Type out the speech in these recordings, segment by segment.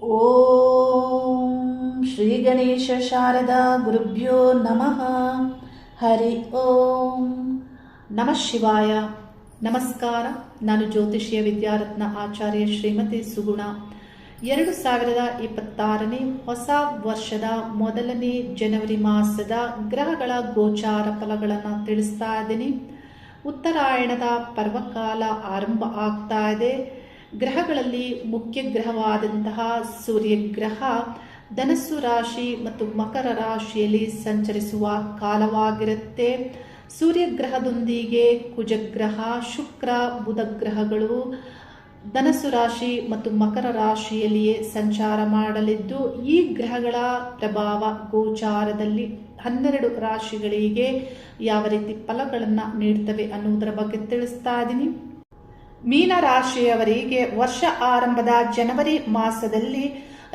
ಓಂ ಶ್ರೀ ಗಣೇಶ ಶಾರದಾ ಗುರುಭ್ಯೋ ನಮಃ. ಹರಿ ಓಂ ನಮಃ ಶಿವಾಯ. ನಮಸ್ಕಾರ. ನಾನು ಜ್ಯೋತಿಷಿಯ ವಿದ್ಯಾರತ್ನ ಆಚಾರ್ಯ ಶ್ರೀಮತಿ ಸುಗುಣ. 2026ನೇ ಹೊಸ ವರ್ಷದ ಮೊದಲನೇ ಜನವರಿ ಮಾಸದ ಗ್ರಹಗಳ ಗೋಚಾರ ಫಲಗಳನ್ನು ತಿಳಿಸ್ತಾ ಇದ್ದೀನಿ. ಉತ್ತರಾಯಣದ ಪರ್ವಕಾಲ ಆರಂಭ ಆಗ್ತಾ ಇದೆ. ಗ್ರಹಗಳಲ್ಲಿ ಮುಖ್ಯ ಗ್ರಹವಾದಂತಹ ಸೂರ್ಯಗ್ರಹ ಧನಸ್ಸು ರಾಶಿ ಮತ್ತು ಮಕರ ರಾಶಿಯಲ್ಲಿ ಸಂಚರಿಸುವ ಕಾಲವಾಗಿರುತ್ತೆ. ಸೂರ್ಯಗ್ರಹದೊಂದಿಗೆ ಕುಜಗ್ರಹ, ಶುಕ್ರ, ಬುಧ ಗ್ರಹಗಳು ಧನಸ್ಸು ರಾಶಿ ಮತ್ತು ಮಕರ ರಾಶಿಯಲ್ಲಿಯೇ ಸಂಚಾರ ಮಾಡಲಿದ್ದು, ಈ ಗ್ರಹಗಳ ಪ್ರಭಾವ ಗೋಚಾರದಲ್ಲಿ 12 ರಾಶಿಗಳಿಗೆ ಯಾವ ರೀತಿ ಫಲಗಳನ್ನು ನೀಡ್ತವೆ ಅನ್ನುವುದರ ಬಗ್ಗೆ ತಿಳಿಸ್ತಾ ಇದ್ದೀನಿ. ಮೀನ ರಾಶಿಯವರಿಗೆ ವರ್ಷ ಆರಂಭದ ಜನವರಿ ಮಾಸದಲ್ಲಿ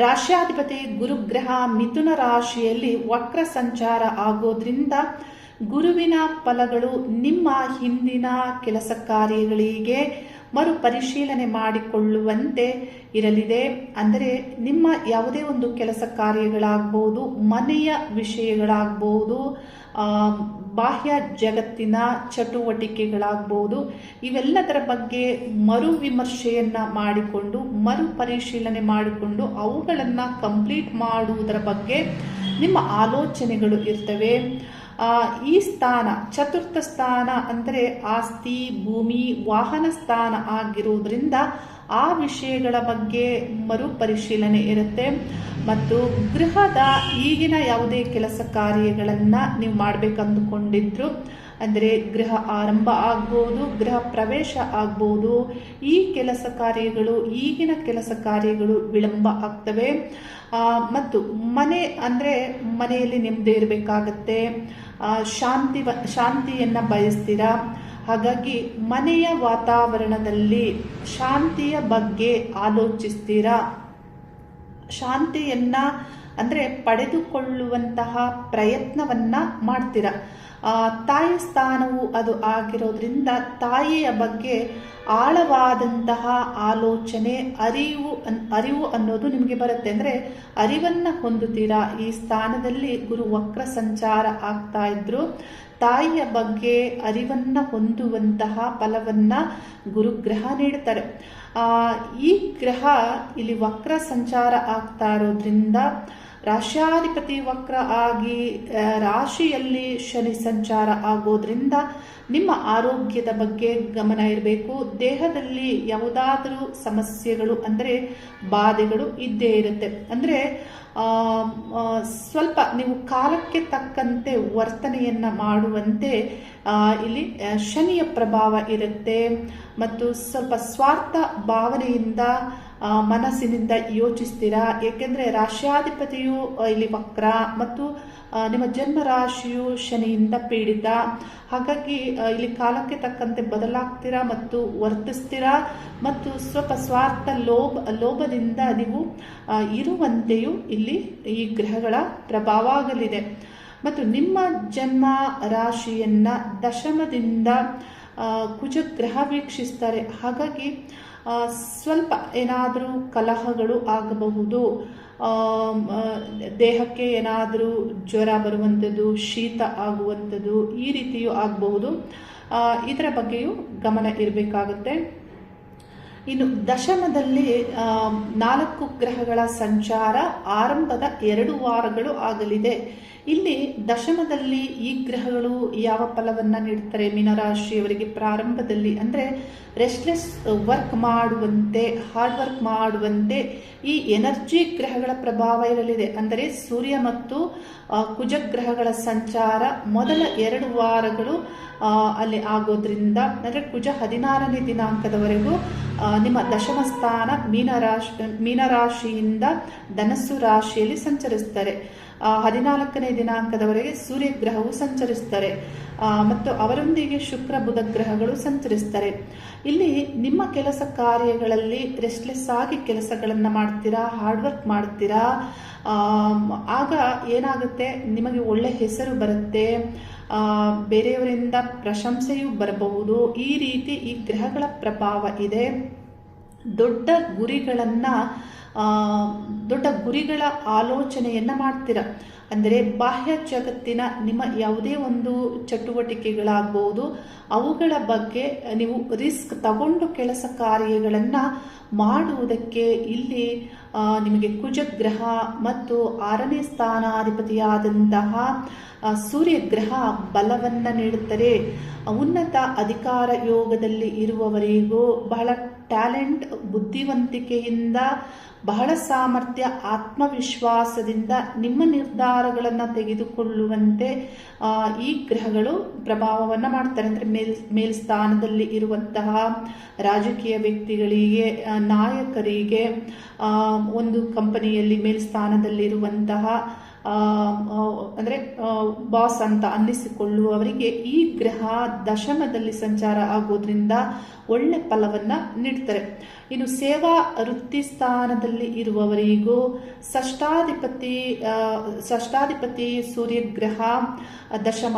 ರಾಶ್ಯಾಧಿಪತಿ ಗುರುಗ್ರಹ ಮಿಥುನ ರಾಶಿಯಲ್ಲಿ ವಕ್ರ ಸಂಚಾರ ಆಗೋದ್ರಿಂದ ಗುರುವಿನ ಫಲಗಳು ನಿಮ್ಮ ಹಿಂದಿನ ಕೆಲಸ ಕಾರ್ಯಗಳಿಗೆ ಮರುಪರಿಶೀಲನೆ ಮಾಡಿಕೊಳ್ಳುವಂತೆ ಇರಲಿದೆ. ಅಂದರೆ ನಿಮ್ಮ ಯಾವುದೇ ಒಂದು ಕೆಲಸ ಕಾರ್ಯಗಳಾಗಬಹುದು, ಮನೆಯ ವಿಷಯಗಳಾಗಬಹುದು, ಬಾಹ್ಯ ಜಗತ್ತಿನ ಚಟುವಟಿಕೆಗಳಾಗಬಹುದು, ಇವೆಲ್ಲದರ ಬಗ್ಗೆ ಮರು ವಿಮರ್ಶೆಯನ್ನು ಮಾಡಿಕೊಂಡು ಮರುಪರಿಶೀಲನೆ ಮಾಡಿಕೊಂಡು ಅವುಗಳನ್ನು ಕಂಪ್ಲೀಟ್ ಮಾಡುವುದರ ಬಗ್ಗೆ ನಿಮ್ಮ ಆಲೋಚನೆಗಳು ಇರ್ತವೆ. ಈ ಸ್ಥಾನ ಚತುರ್ಥ ಸ್ಥಾನ ಅಂದರೆ ಆಸ್ತಿ, ಭೂಮಿ, ವಾಹನ ಸ್ಥಾನ ಆಗಿರುವುದರಿಂದ ಆ ವಿಷಯಗಳ ಬಗ್ಗೆ ಮರುಪರಿಶೀಲನೆ ಇರುತ್ತೆ. ಮತ್ತು ಗೃಹದ ಈಗಿನ ಯಾವುದೇ ಕೆಲಸ ಕಾರ್ಯಗಳನ್ನು ನೀವು ಮಾಡಬೇಕಂದುಕೊಂಡಿದ್ರು, ಅಂದರೆ ಗೃಹ ಆರಂಭ ಆಗ್ಬೋದು, ಗೃಹ ಪ್ರವೇಶ ಆಗ್ಬೋದು, ಈ ಕೆಲಸ ಕಾರ್ಯಗಳು ಈಗಿನ ಕೆಲಸ ಕಾರ್ಯಗಳು ವಿಳಂಬ ಆಗ್ತವೆ. ಮತ್ತು ಮನೆ ಅಂದರೆ ಮನೆಯಲ್ಲಿ ನೆಮ್ಮದಿ ಇರಬೇಕಾಗತ್ತೆ, ಶಾಂತಿಯನ್ನು ಬಯಸ್ತೀರಾ. ಹಾಗಾಗಿ ಮನೆಯ ವಾತಾವರಣದಲ್ಲಿ ಶಾಂತಿಯ ಬಗ್ಗೆ ಆಲೋಚಿಸ್ತೀರಾ. ಶಾಂತಿಯನ್ನ ಅಂದರೆ ಪಡೆದುಕೊಳ್ಳುವಂತಹ ಪ್ರಯತ್ನವನ್ನ ಮಾಡ್ತೀರಾ. ತಾಯಿ ಸ್ಥಾನವು ಅದು ಆಗಿರೋದ್ರಿಂದ ತಾಯಿಯ ಬಗ್ಗೆ ಆಳವಾದಂತಹ ಆಲೋಚನೆ, ಅರಿವು ಅನ್ನೋದು ನಿಮಗೆ ಬರುತ್ತೆ. ಅಂದರೆ ಅರಿವನ್ನು ಹೊಂದುತ್ತೀರಾ. ಈ ಸ್ಥಾನದಲ್ಲಿ ಗುರು ವಕ್ರ ಸಂಚಾರ ಆಗ್ತಾ ಇದ್ರು ತಾಯಿಯ ಬಗ್ಗೆ ಅರಿವನ್ನು ಹೊಂದುವಂತಹ ಫಲವನ್ನ ಗುರುಗ್ರಹ ನೀಡ್ತಾರೆ. ಈ ಗ್ರಹ ಇಲ್ಲಿ ವಕ್ರ ಸಂಚಾರ ಆಗ್ತಾ ಇರೋದ್ರಿಂದ ರಾಶ್ಯಾಧಿಪತಿ ವಕ್ರ ಆಗಿ ರಾಶಿಯಲ್ಲಿ ಶನಿ ಸಂಚಾರ ಆಗೋದ್ರಿಂದ ನಿಮ್ಮ ಆರೋಗ್ಯದ ಬಗ್ಗೆ ಗಮನ ಇರಬೇಕು. ದೇಹದಲ್ಲಿ ಯಾವುದಾದರೂ ಸಮಸ್ಯೆಗಳು ಅಂದರೆ ಬಾಧೆಗಳು ಇದ್ದೇ ಇರುತ್ತೆ. ಅಂದರೆ ಸ್ವಲ್ಪ ನೀವು ಕಾಲಕ್ಕೆ ತಕ್ಕಂತೆ ವರ್ತನೆಯನ್ನು ಮಾಡುವಂತೆ ಇಲ್ಲಿ ಶನಿಯ ಪ್ರಭಾವ ಇರುತ್ತೆ. ಮತ್ತು ಸ್ವಲ್ಪ ಸ್ವಾರ್ಥ ಭಾವನೆಯಿಂದ ಮನಸ್ಸಿನಿಂದ ಯೋಚಿಸ್ತೀರಾ. ಏಕೆಂದರೆ ರಾಶ್ಯಾಧಿಪತಿಯು ಇಲ್ಲಿ ವಕ್ರ ಮತ್ತು ನಿಮ್ಮ ಜನ್ಮ ರಾಶಿಯು ಶನಿಯಿಂದ ಪೀಡಿತ. ಹಾಗಾಗಿ ಇಲ್ಲಿ ಕಾಲಕ್ಕೆ ತಕ್ಕಂತೆ ಬದಲಾಗ್ತೀರಾ ಮತ್ತು ವರ್ತಿಸ್ತೀರಾ. ಮತ್ತು ಸ್ವಲ್ಪ ಸ್ವಾರ್ಥ ಲೋಭದಿಂದ ನೀವು ಇರುವಂತೆಯೂ ಇಲ್ಲಿ ಈ ಗ್ರಹಗಳ ಪ್ರಭಾವ ಆಗಲಿದೆ. ಮತ್ತು ನಿಮ್ಮ ಜನ್ಮ ರಾಶಿಯನ್ನ ದಶಮದಿಂದ ಕುಜಗ್ರಹ ವೀಕ್ಷಿಸ್ತಾರೆ. ಹಾಗಾಗಿ ಸ್ವಲ್ಪ ಏನಾದರೂ ಕಲಹಗಳು ಆಗಬಹುದು, ದೇಹಕ್ಕೆ ಏನಾದರೂ ಜ್ವರ ಬರುವಂಥದ್ದು, ಶೀತ ಆಗುವಂಥದ್ದು, ಈ ರೀತಿಯೂ ಆಗಬಹುದು. ಇದರ ಬಗ್ಗೆಯೂ ಗಮನ ಇರಬೇಕಾಗುತ್ತೆ. ಇನ್ನು ದಶಮದಲ್ಲಿ 4 ಗ್ರಹಗಳ ಸಂಚಾರ ಆರಂಭದ 2 ವಾರಗಳು ಆಗಲಿದೆ. ಇಲ್ಲಿ ದಶಮದಲ್ಲಿ ಈ ಗ್ರಹಗಳು ಯಾವ ಫಲವನ್ನು ನೀಡ್ತಾರೆ ಮೀನರಾಶಿಯವರಿಗೆ ಪ್ರಾರಂಭದಲ್ಲಿ ಅಂದರೆ ರೆಸ್ಟ್ಲೆಸ್ ವರ್ಕ್ ಮಾಡುವಂತೆ, ಹಾರ್ಡ್ ವರ್ಕ್ ಮಾಡುವಂತೆ ಈ ಎನರ್ಜಿ ಗ್ರಹಗಳ ಪ್ರಭಾವ ಇರಲಿದೆ. ಅಂದರೆ ಸೂರ್ಯ ಮತ್ತು ಕುಜಗ್ರಹಗಳ ಸಂಚಾರ ಮೊದಲ 2 ವಾರಗಳು ಅಲ್ಲಿ ಆಗೋದ್ರಿಂದ, ಅಂದರೆ ಕುಜ 16ನೇ ದಿನಾಂಕದವರೆಗೂ ನಿಮ್ಮ ದಶಮ ಸ್ಥಾನ ಮೀನರಾಶಿಯಿಂದ ಧನಸ್ಸು ರಾಶಿಯಲ್ಲಿ ಸಂಚರಿಸ್ತಾರೆ. 14ನೇ ದಿನಾಂಕದವರೆಗೆ ಸೂರ್ಯಗ್ರಹವು ಸಂಚರಿಸ್ತಾರೆ ಮತ್ತು ಅವರೊಂದಿಗೆ ಶುಕ್ರ, ಬುಧ ಗ್ರಹಗಳು ಸಂಚರಿಸ್ತಾರೆ. ಇಲ್ಲಿ ನಿಮ್ಮ ಕೆಲಸ ಕಾರ್ಯಗಳಲ್ಲಿ ರೆಸ್ಟ್ಲೆಸ್ ಆಗಿ ಕೆಲಸಗಳನ್ನು ಮಾಡ್ತೀರಾ, ಹಾರ್ಡ್ ವರ್ಕ್ ಮಾಡ್ತೀರಾ. ಆಗ ಏನಾಗುತ್ತೆ, ನಿಮಗೆ ಒಳ್ಳೆ ಹೆಸರು ಬರುತ್ತೆ, ಬೇರೆಯವರಿಂದ ಪ್ರಶಂಸೆಯೂ ಬರಬಹುದು. ಈ ರೀತಿ ಈ ಗ್ರಹಗಳ ಪ್ರಭಾವ ಇದೆ. ದೊಡ್ಡ ಗುರಿಗಳನ್ನು ದೊಡ್ಡ ಗುರಿಗಳ ಆಲೋಚನೆಯನ್ನು ಮಾಡ್ತೀರ. ಅಂದರೆ ಬಾಹ್ಯ ಜಗತ್ತಿನ ನಿಮ್ಮ ಯಾವುದೇ ಒಂದು ಚಟುವಟಿಕೆಗಳಾಗ್ಬೋದು, ಅವುಗಳ ಬಗ್ಗೆ ನೀವು ರಿಸ್ಕ್ ತಗೊಂಡು ಕೆಲಸ ಕಾರ್ಯಗಳನ್ನು ಮಾಡುವುದಕ್ಕೆ ಇಲ್ಲಿ ನಿಮಗೆ ಕುಜಗ್ರಹ ಮತ್ತು 6ನೇ ಸ್ಥಾನಾಧಿಪತಿಯಾದಂತಹ ಸೂರ್ಯಗ್ರಹ ಬಲವನ್ನು ನೀಡುತ್ತಾರೆ. ಉನ್ನತ ಅಧಿಕಾರ ಯೋಗದಲ್ಲಿ ಇರುವವರಿಗೂ ಬಹಳ ಟ್ಯಾಲೆಂಟ್, ಬುದ್ಧಿವಂತಿಕೆಯಿಂದ, ಬಹಳ ಸಾಮರ್ಥ್ಯ, ಆತ್ಮವಿಶ್ವಾಸದಿಂದ ನಿಮ್ಮ ನಿರ್ಧಾರಗಳನ್ನು ತೆಗೆದುಕೊಳ್ಳುವಂತೆ ಈ ಗ್ರಹಗಳು ಪ್ರಭಾವವನ್ನು ಮಾಡ್ತಾರೆ. ಅಂದರೆ ಮೇಲ್ಸ್ಥಾನದಲ್ಲಿ ಇರುವಂತಹ ರಾಜಕೀಯ ವ್ಯಕ್ತಿಗಳಿಗೆ, ನಾಯಕರಿಗೆ, ಒಂದು ಕಂಪನಿಯಲ್ಲಿ ಮೇಲ್ಸ್ಥಾನದಲ್ಲಿರುವಂತಹ ಅಂದರೆ ಬಾಸ್ ಅಂತ ಅನ್ನಿಸಿಕೊಳ್ಳುವವರಿಗೆ ಈ ಗ್ರಹ ದಶಮದಲ್ಲಿ ಸಂಚಾರ ಆಗೋದ್ರಿಂದ ಒಳ್ಳೆ ಫಲವನ್ನು ನೀಡ್ತಾರೆ. ಇನ್ನು ಸೇವಾ ವೃತ್ತಿ ಸ್ಥಾನದಲ್ಲಿ ಇರುವವರಿಗೂ ಷಷ್ಠಾಧಿಪತಿ ಸೂರ್ಯಗ್ರಹ ದಶಮ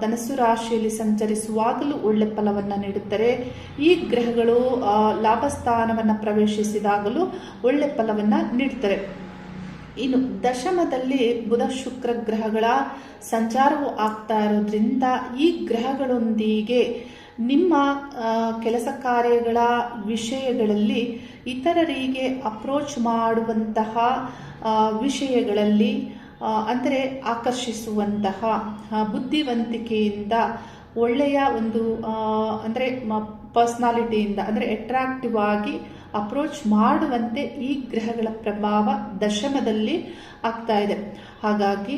ಧನಸ್ಸು ರಾಶಿಯಲ್ಲಿ ಸಂಚರಿಸುವಾಗಲೂ ಒಳ್ಳೆ ಫಲವನ್ನು ನೀಡುತ್ತಾರೆ. ಈ ಗ್ರಹಗಳು ಲಾಭಸ್ಥಾನವನ್ನು ಪ್ರವೇಶಿಸಿದಾಗಲೂ ಒಳ್ಳೆ ಫಲವನ್ನು ನೀಡ್ತಾರೆ. ಇನ್ನು ದಶಮದಲ್ಲಿ ಬುಧ ಶುಕ್ರ ಗ್ರಹಗಳ ಸಂಚಾರವು ಆಗ್ತಾ ಇರೋದ್ರಿಂದ ಈ ಗ್ರಹಗಳೊಂದಿಗೆ ನಿಮ್ಮ ಕೆಲಸ ಕಾರ್ಯಗಳ ವಿಷಯಗಳಲ್ಲಿ ಇತರರಿಗೆ ಅಪ್ರೋಚ್ ಮಾಡುವಂತಹ ವಿಷಯಗಳಲ್ಲಿ ಅಂದರೆ ಆಕರ್ಷಿಸುವಂತಹ ಬುದ್ಧಿವಂತಿಕೆಯಿಂದ, ಒಳ್ಳೆಯ ಒಂದು ಅಂದರೆ ಪರ್ಸ್ನಾಲಿಟಿಯಿಂದ ಅಂದರೆ ಅಟ್ರಾಕ್ಟಿವ್ ಆಗಿ ಅಪ್ರೋಚ್ ಮಾಡುವಂತೆ ಈ ಗ್ರಹಗಳ ಪ್ರಭಾವ ದಶಮದಲ್ಲಿ ಆಗ್ತಾ ಇದೆ. ಹಾಗಾಗಿ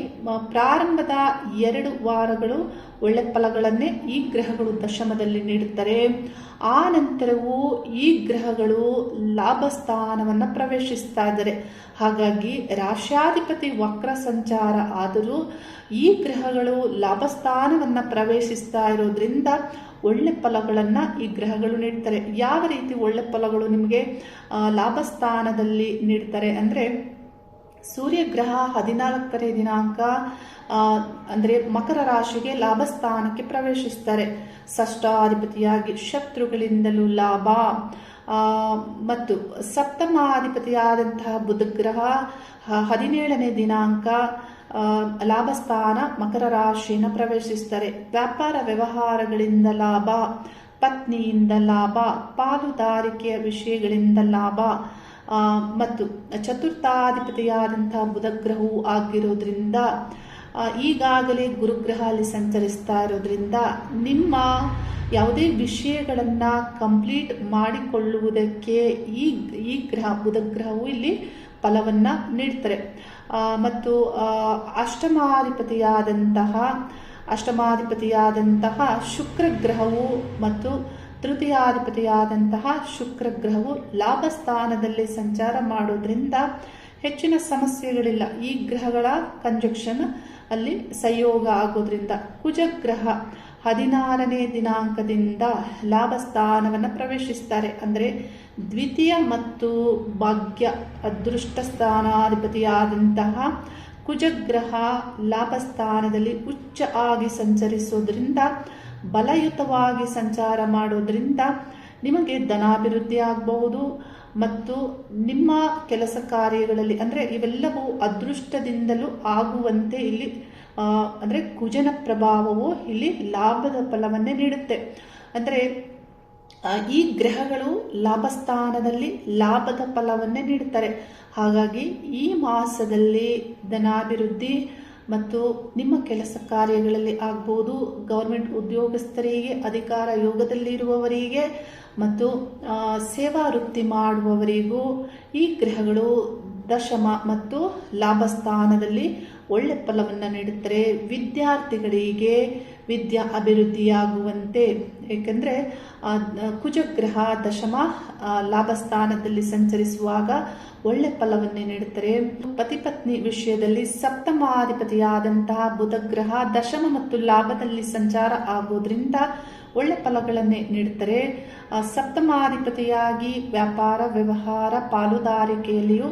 ಪ್ರಾರಂಭದ 2 ವಾರಗಳು ಒಳ್ಳೆ ಫಲಗಳನ್ನೇ ಈ ಗ್ರಹಗಳು ದಶಮದಲ್ಲಿ ನೀಡುತ್ತಾರೆ. ಆ ನಂತರವೂ ಈ ಗ್ರಹಗಳು ಲಾಭಸ್ಥಾನವನ್ನು ಪ್ರವೇಶಿಸ್ತಾ ಇದ್ದಾರೆ. ಹಾಗಾಗಿ ರಾಶ್ಯಾಧಿಪತಿ ವಕ್ರ ಸಂಚಾರ ಆದರೂ ಈ ಗ್ರಹಗಳು ಲಾಭಸ್ಥಾನವನ್ನು ಪ್ರವೇಶಿಸ್ತಾ ಇರೋದ್ರಿಂದ ಒಳ್ಳೆ ಫಲಗಳನ್ನು ಈ ಗ್ರಹಗಳು ನೀಡ್ತಾರೆ. ಯಾವ ರೀತಿ ಒಳ್ಳೆ ಫಲಗಳು ನಿಮಗೆ ಲಾಭಸ್ಥಾನದಲ್ಲಿ ನೀಡ್ತಾರೆ ಅಂದರೆ, ಸೂರ್ಯಗ್ರಹ 14ನೇ ದಿನಾಂಕ ಅಂದರೆ ಮಕರ ರಾಶಿಗೆ ಲಾಭಸ್ಥಾನಕ್ಕೆ ಪ್ರವೇಶಿಸ್ತಾರೆ. ಷಷ್ಠಾಧಿಪತಿಯಾಗಿ ಶತ್ರುಗಳಿಂದಲೂ ಲಾಭ, ಮತ್ತು ಸಪ್ತಮಾಧಿಪತಿಯಾದಂತಹ ಬುಧಗ್ರಹ 17ನೇ ದಿನಾಂಕ ಲಾಭಸ್ಥಾನ ಮಕರ ರಾಶಿಯನ್ನು ಪ್ರವೇಶಿಸ್ತಾರೆ. ವ್ಯಾಪಾರ ವ್ಯವಹಾರಗಳಿಂದ ಲಾಭ, ಪತ್ನಿಯಿಂದ ಲಾಭ, ಪಾಲುದಾರಿಕೆಯ ವಿಷಯಗಳಿಂದ ಲಾಭ, ಮತ್ತು ಚತುರ್ಥಾಧಿಪತಿಯಾದಂತಹ ಬುಧಗ್ರಹವು ಆಗಿರೋದ್ರಿಂದ ಈಗಾಗಲೇ ಗುರುಗ್ರಹ ಅಲ್ಲಿ ಸಂಚರಿಸ್ತಾ ಇರೋದ್ರಿಂದ ನಿಮ್ಮ ಯಾವುದೇ ವಿಷಯಗಳನ್ನು ಕಂಪ್ಲೀಟ್ ಮಾಡಿಕೊಳ್ಳುವುದಕ್ಕೆ ಈ ಗ್ರಹ ಬುಧಗ್ರಹವು ಇಲ್ಲಿ ಫಲವನ್ನು ನೀಡ್ತಾರೆ. ಮತ್ತು ಅಷ್ಟಮಾಧಿಪತಿಯಾದಂತಹ ಶುಕ್ರಗ್ರಹವು ಮತ್ತು ತೃತೀಯಾಧಿಪತಿಯಾದಂತಹ ಶುಕ್ರಗ್ರಹವು ಲಾಭಸ್ಥಾನದಲ್ಲಿ ಸಂಚಾರ ಮಾಡೋದ್ರಿಂದ ಹೆಚ್ಚಿನ ಸಮಸ್ಯೆಗಳಿಲ್ಲ. ಈ ಗ್ರಹಗಳ ಕಂಜಕ್ಷನ್ ಅಲ್ಲಿ ಸಂಯೋಗ ಆಗೋದ್ರಿಂದ ಕುಜಗ್ರಹ 16ನೇ ದಿನಾಂಕದಿಂದ ಲಾಭಸ್ಥಾನವನ್ನು ಪ್ರವೇಶಿಸ್ತಾರೆ. ಅಂದರೆ ದ್ವಿತೀಯ ಮತ್ತು ಭಾಗ್ಯ ಅದೃಷ್ಟ ಸ್ಥಾನಾಧಿಪತಿಯಾದಂತಹ ಕುಜಗ್ರಹ ಲಾಭಸ್ಥಾನದಲ್ಲಿ ಉಚ್ಚ ಆಗಿ ಸಂಚರಿಸೋದ್ರಿಂದ, ಬಲಯುತವಾಗಿ ಸಂಚಾರ ಮಾಡೋದ್ರಿಂದ ನಿಮಗೆ ಧನಾಭಿವೃದ್ಧಿ ಆಗಬಹುದು. ಮತ್ತು ನಿಮ್ಮ ಕೆಲಸ ಕಾರ್ಯಗಳಲ್ಲಿ ಅಂದರೆ ಇವೆಲ್ಲವೂ ಅದೃಷ್ಟದಿಂದಲೂ ಆಗುವಂತೆ ಇಲ್ಲಿ ಅಂದರೆ ಕುಜನ ಪ್ರಭಾವವು ಇಲ್ಲಿ ಲಾಭದ ಫಲವನ್ನೇ ನೀಡುತ್ತೆ. ಅಂದರೆ ಈ ಗ್ರಹಗಳು ಲಾಭಸ್ಥಾನದಲ್ಲಿ ಲಾಭದ ಫಲವನ್ನೇ ನೀಡುತ್ತಾರೆ. ಹಾಗಾಗಿ ಈ ಮಾಸದಲ್ಲಿ ಧನಾಭಿವೃದ್ಧಿ ಮತ್ತು ನಿಮ್ಮ ಕೆಲಸ ಕಾರ್ಯಗಳಲ್ಲಿ ಆಗ್ಬೋದು, ಗೌರ್ಮೆಂಟ್ ಉದ್ಯೋಗಸ್ಥರಿಗೆ, ಅಧಿಕಾರ ಯೋಗದಲ್ಲಿರುವವರಿಗೆ ಮತ್ತು ಸೇವಾ ವೃತ್ತಿ ಮಾಡುವವರಿಗೂ ಈ ಗ್ರಹಗಳು ದಶಮ ಮತ್ತು ಲಾಭಸ್ಥಾನದಲ್ಲಿ ಒಳ್ಳೆ ಫಲವನ್ನು ನೀಡುತ್ತಾರೆ. ವಿದ್ಯಾರ್ಥಿಗಳಿಗೆ ವಿದ್ಯಾ ಅಭಿವೃದ್ಧಿಯಾಗುವಂತೆ, ಏಕೆಂದರೆ ಕುಜಗ್ರಹ ದಶಮ ಲಾಭಸ್ಥಾನದಲ್ಲಿ ಸಂಚರಿಸುವಾಗ ಒಳ್ಳೆ ಫಲವನ್ನೇ ನೀಡುತ್ತಾರೆ. ಪತಿ ಪತ್ನಿ ವಿಷಯದಲ್ಲಿ ಸಪ್ತಮಾಧಿಪತಿಯಾದಂತಹ ಬುಧಗ್ರಹ ದಶಮ ಮತ್ತು ಲಾಭದಲ್ಲಿ ಸಂಚಾರ ಆಗೋದ್ರಿಂದ ಒಳ್ಳೆ ಫಲಗಳನ್ನೇ ನೀಡುತ್ತಾರೆ. ಸಪ್ತಮಾಧಿಪತಿಯಾಗಿ ವ್ಯಾಪಾರ ವ್ಯವಹಾರ ಪಾಲುದಾರಿಕೆಯಲ್ಲಿಯೂ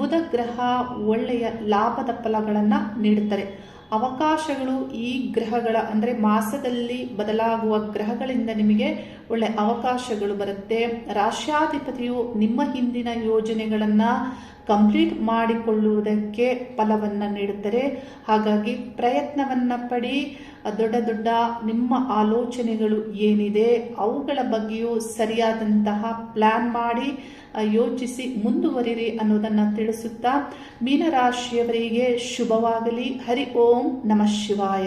ಬುಧಗ್ರಹ ಒಳ್ಳೆಯ ಲಾಭದ ಫಲಗಳನ್ನು ನೀಡುತ್ತಾರೆ. ಅವಕಾಶಗಳು ಈ ಗ್ರಹಗಳ ಅಂದರೆ ಮಾಸದಲ್ಲಿ ಬದಲಾಗುವ ಗ್ರಹಗಳಿಂದ ನಿಮಗೆ ಒಳ್ಳೆ ಅವಕಾಶಗಳು ಬರುತ್ತೆ. ರಾಶ್ಯಾಧಿಪತಿಯು ನಿಮ್ಮ ಹಿಂದಿನ ಯೋಜನೆಗಳನ್ನು ಕಂಪ್ಲೀಟ್ ಮಾಡಿಕೊಳ್ಳುವುದಕ್ಕೆ ಫಲವನ್ನು ನೀಡುತ್ತಾರೆ. ಹಾಗಾಗಿ ಪ್ರಯತ್ನವನ್ನು ಪಡಿ. ದೊಡ್ಡ ದೊಡ್ಡ ನಿಮ್ಮ ಆಲೋಚನೆಗಳು ಏನಿದೆ ಅವುಗಳ ಬಗ್ಗೆಯೂ ಸರಿಯಾದಂತಹ ಪ್ಲಾನ್ ಮಾಡಿ ಯೋಚಿಸಿ ಮುಂದುವರಿರಿ ಅನ್ನೋದನ್ನು ತಿಳಿಸುತ್ತಾ, ಮೀನರಾಶಿಯವರಿಗೆ ಶುಭವಾಗಲಿ. ಹರಿ ಓಂ ನಮಃ ಶಿವಾಯ.